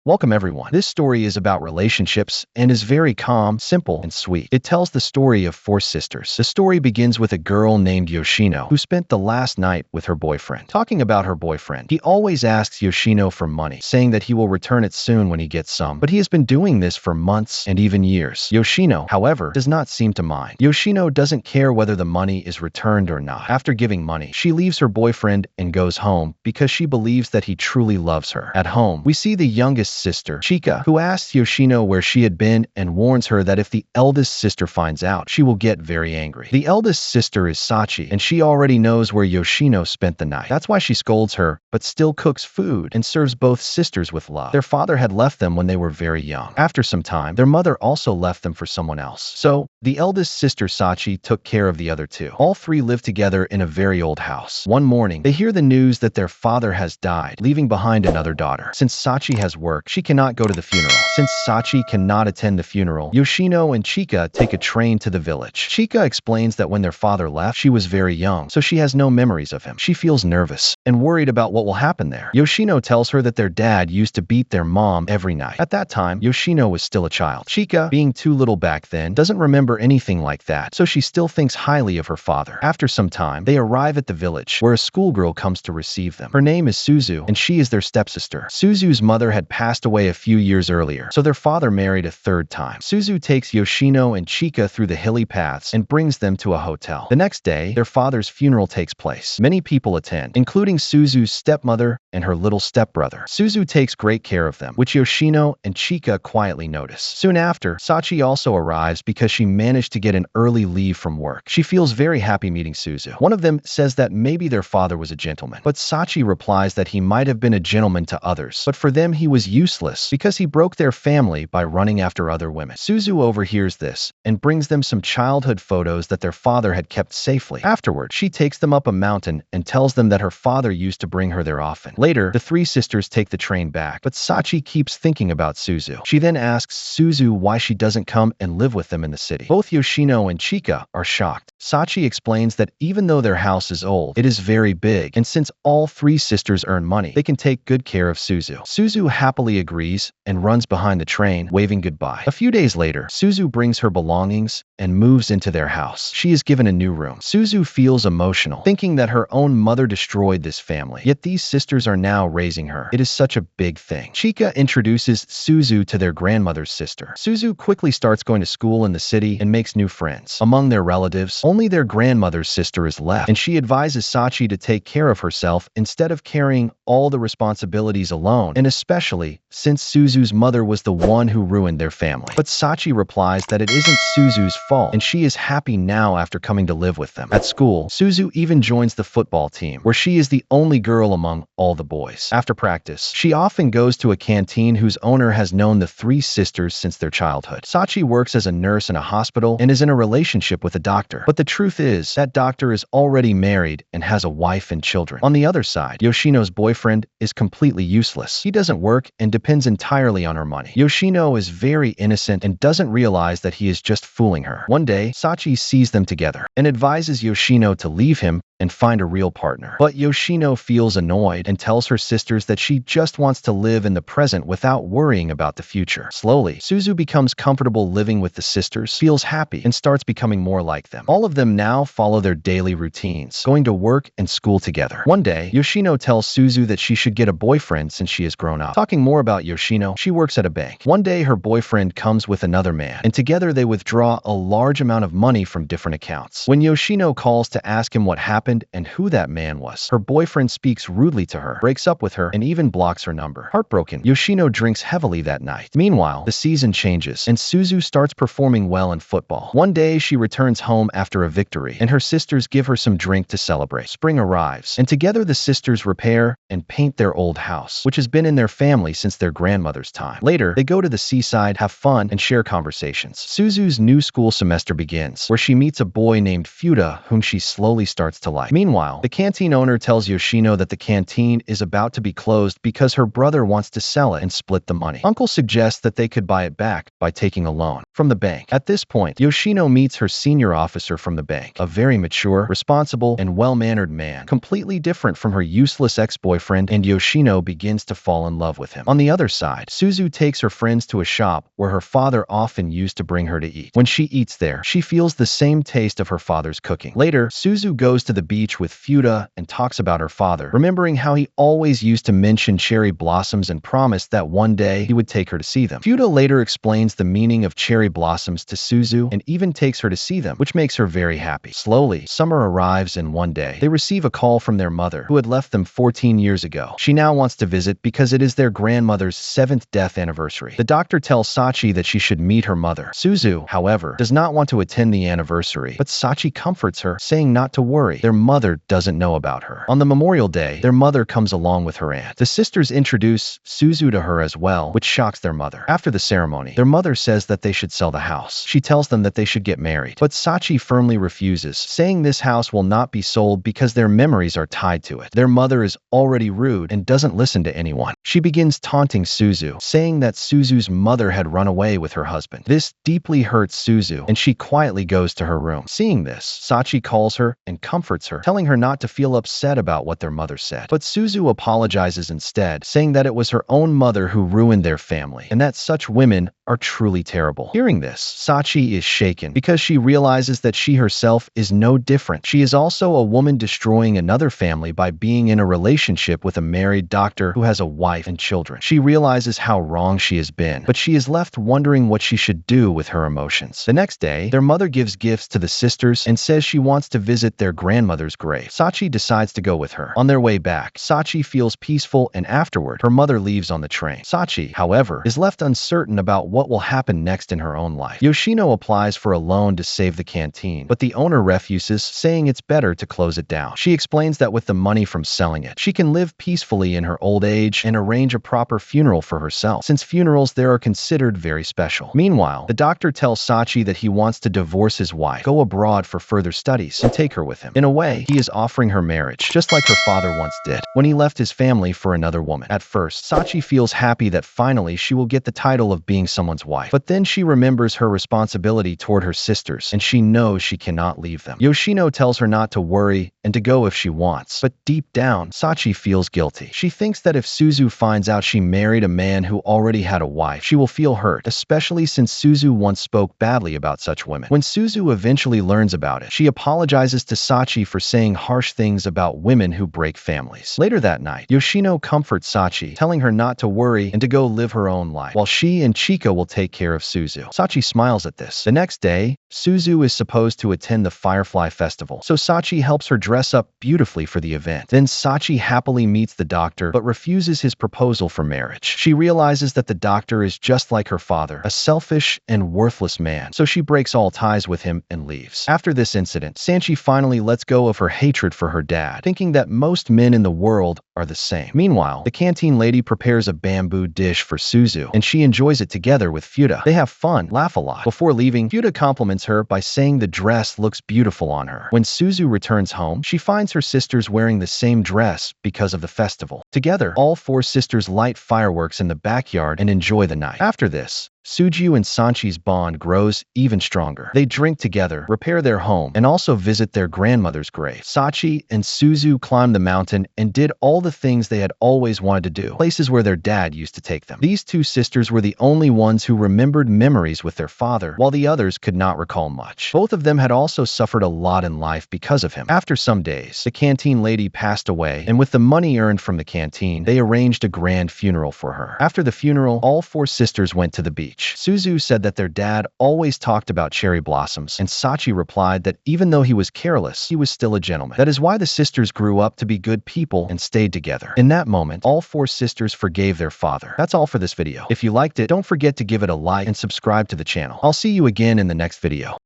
Welcome everyone. This story is about relationships and is very calm, simple, and sweet. It tells the story of four sisters. The story begins with a girl named Yoshino who spent the last night with her boyfriend. Talking about her boyfriend, he always asks Yoshino for money, saying that he will return it soon when he gets some, but he has been doing this for months and even years. Yoshino, however, does not seem to mind. Yoshino doesn't care whether the money is returned or not. After giving money, she leaves her boyfriend and goes home because she believes that he truly loves her. At home, we see the youngest sister, Chika, who asks Yoshino where she had been and warns her that if the eldest sister finds out, she will get very angry. The eldest sister is Sachi, and she already knows where Yoshino spent the night. That's why she scolds her, but still cooks food and serves both sisters with love. Their father had left them when they were very young. After some time, their mother also left them for someone else. So, the eldest sister Sachi took care of the other two. All three live together in a very old house. One morning, they hear the news that their father has died, leaving behind another daughter. Since Sachi has work, she cannot go to the funeral. Since Sachi cannot attend the funeral, Yoshino and Chika take a train to the village. Chika explains that when their father left, she was very young, so she has no memories of him. She feels nervous and worried about what will happen there. Yoshino tells her that their dad used to beat their mom every night. At that time, Yoshino was still a child. Chika, being too little back then, doesn't remember anything like that, so she still thinks highly of her father. After some time, they arrive at the village, where a schoolgirl comes to receive them. Her name is Suzu, and she is their stepsister. Suzu's mother had passed away a few years earlier, so their father married a third time. Suzu takes Yoshino and Chika through the hilly paths and brings them to a hotel. The next day, their father's funeral takes place. Many people attend, including Suzu's stepmother and her little stepbrother. Suzu takes great care of them, which Yoshino and Chika quietly notice. Soon after, Sachi also arrives because she managed to get an early leave from work. She feels very happy meeting Suzu. One of them says that maybe their father was a gentleman, but Sachi replies that he might have been a gentleman to others, but for them he was useless because he broke their family by running after other women. Suzu overhears this and brings them some childhood photos that their father had kept safely. Afterward, she takes them up a mountain and tells them that her father used to bring her there often. Later, the three sisters take the train back, but Sachi keeps thinking about Suzu. She then asks Suzu why she doesn't come and live with them in the city. Both Yoshino and Chika are shocked. Sachi explains that even though their house is old, it is very big, and since all three sisters earn money, they can take good care of Suzu. Suzu happily agrees and runs behind the train, waving goodbye. A few days later, Suzu brings her belongings and moves into their house. She is given a new room. Suzu feels emotional, thinking that her own mother destroyed this family, yet these sisters are now raising her. It is such a big thing. Chika introduces Suzu to their grandmother's sister. Suzu quickly starts going to school in the city and makes new friends. Among their relatives, only their grandmother's sister is left, and she advises Sachi to take care of herself instead of carrying all the responsibilities alone, and especially since Suzu's mother was the one who ruined their family. But Sachi replies that it isn't Suzu's fault, and she is happy now after coming to live with them. At school, Suzu even joins the football team, where she is the only girl among all the boys. After practice, she often goes to a canteen whose owner has known the three sisters since their childhood. Sachi works as a nurse in a hospital and is in a relationship with a doctor, but the truth is that doctor is already married and has a wife and children. On the other side, Yoshino's boyfriend is completely useless. He doesn't work and depends entirely on her money. Yoshino is very innocent and doesn't realize that he is just fooling her. One day, Sachi sees them together and advises Yoshino to leave him and find a real partner. But Yoshino feels annoyed and tells her sisters that she just wants to live in the present without worrying about the future. Slowly, Suzu becomes comfortable living with the sisters, feels happy, and starts becoming more like them. All of them now follow their daily routines, going to work and school together. One day, Yoshino tells Suzu that she should get a boyfriend since she has grown up. Talking more about Yoshino, she works at a bank. One day, her boyfriend comes with another man, and together they withdraw a large amount of money from different accounts. When Yoshino calls to ask him what happened and who that man was, her boyfriend speaks rudely to her, breaks up with her, and even blocks her number. Heartbroken, Yoshino drinks heavily that night. Meanwhile, the season changes, and Suzu starts performing well in football. One day, she returns home after a victory, and her sisters give her some drink to celebrate. Spring arrives, and together the sisters repair and paint their old house, which has been in their family since their grandmother's time. Later, they go to the seaside, have fun, and share conversations. Suzu's new school semester begins, where she meets a boy named Fuda, whom she slowly starts to like. Meanwhile, the canteen owner tells Yoshino that the canteen is about to be closed because her brother wants to sell it and split the money. Uncle suggests that they could buy it back by taking a loan from the bank. At this point, Yoshino meets her senior officer from the bank. A very mature, responsible, and well-mannered man, completely different from her useless ex-boyfriend, and Yoshino begins to fall in love with him. On the other side, Suzu takes her friends to a shop where her father often used to bring her to eat. When she eats there, she feels the same taste of her father's cooking. Later, Suzu goes to the beach with Fuda and talks about her father, remembering how he always used to mention cherry blossoms and promised that one day he would take her to see them. Fuda later explains the meaning of cherry blossoms to Suzu and even takes her to see them, which makes her very happy. Slowly, summer arrives and one day, they receive a call from their mother, who had left them 14 years ago. She now wants to visit because it is their grandmother's 7th death anniversary. The doctor tells Sachi that she should meet her mother. Suzu, however, does not want to attend the anniversary, but Sachi comforts her, saying not to worry. Their mother doesn't know about her. On the Memorial Day, their mother comes along with her aunt. The sisters introduce Suzu to her as well, which shocks their mother. After the ceremony, their mother says that they should sell the house. She tells them that they should get married, but Sachi firmly refuses, saying this house will not be sold because their memories are tied to it. Their mother is already rude and doesn't listen to anyone. She begins taunting Suzu, saying that Suzu's mother had run away with her husband. This deeply hurts Suzu, and she quietly goes to her room. Seeing this, Sachi calls her and comforts her, telling her not to feel upset about what their mother said. But Suzu apologizes instead, saying that it was her own mother who ruined their family, and that such women are truly terrible. Hearing this, Sachi is shaken because she realizes that she herself is no different. She is also a woman destroying another family by being in a relationship with a married doctor who has a wife and children. She realizes how wrong she has been, but she is left wondering what she should do with her emotions. The next day, their mother gives gifts to the sisters and says she wants to visit their grandmother's grave. Sachi decides to go with her. On their way back, Sachi feels peaceful, and afterward, her mother leaves on the train. Sachi, however, is left uncertain about what will happen next in her own life. Yoshino applies for a loan to save the canteen, but the owner refuses, saying it's better to close it down. She explains that with the money from selling it, she can live peacefully in her old age and arrange a proper funeral for herself, since funerals there are considered very special. Meanwhile, the doctor tells Sachi that he wants to divorce his wife, go abroad for further studies, and take her with him. In a way, he is offering her marriage, just like her father once did, when he left his family for another woman. At first, Sachi feels happy that finally she will get the title of being someone's wife, but then she remembers her responsibility toward her sisters, and she knows she cannot leave them. Yoshino tells her not to worry and to go if she wants, but deep down, Sachi feels guilty. She thinks that if Suzu finds out she married a man who already had a wife, she will feel hurt, especially since Suzu once spoke badly about such women. When Suzu eventually learns about it, she apologizes to Sachi for saying harsh things about women who break families. Later that night, Yoshino comforts Sachi, telling her not to worry and to go live her own life, while she and Chika will take care of Suzu. Sachi smiles at this. The next day, Suzu is supposed to attend the Firefly Festival, so Sachi helps her dress up beautifully for the event. Then Sachi happily meets the doctor, but refuses his proposal for marriage. She realizes that the doctor is just like her father, a selfish and worthless man, so she breaks all ties with him and leaves. After this incident, Sachi finally lets go of her hatred for her dad, thinking that most men in the world are the same. Meanwhile, the canteen lady prepares a bamboo dish for Suzu, and she enjoys it together with Fuda. They have fun, laugh a lot. Before leaving, Fuda compliments her by saying the dress looks beautiful on her. When Suzu returns home, she finds her sisters wearing the same dress because of the festival. Together, all 4 sisters light fireworks in the backyard and enjoy the night. After this, Suju and Sanchi's bond grows even stronger. They drink together, repair their home, and also visit their grandmother's grave. Sachi and Suzu climbed the mountain and did all the things they had always wanted to do, places where their dad used to take them. These 2 sisters were the only ones who remembered memories with their father, while the others could not recall much. Both of them had also suffered a lot in life because of him. After some days, the canteen lady passed away, and with the money earned from the canteen, they arranged a grand funeral for her. After the funeral, all 4 sisters went to the beach. Suzu said that their dad always talked about cherry blossoms, and Sachi replied that even though he was careless, he was still a gentleman. That is why the sisters grew up to be good people and stayed together. In that moment, all 4 sisters forgave their father. That's all for this video. If you liked it, don't forget to give it a like and subscribe to the channel. I'll see you again in the next video.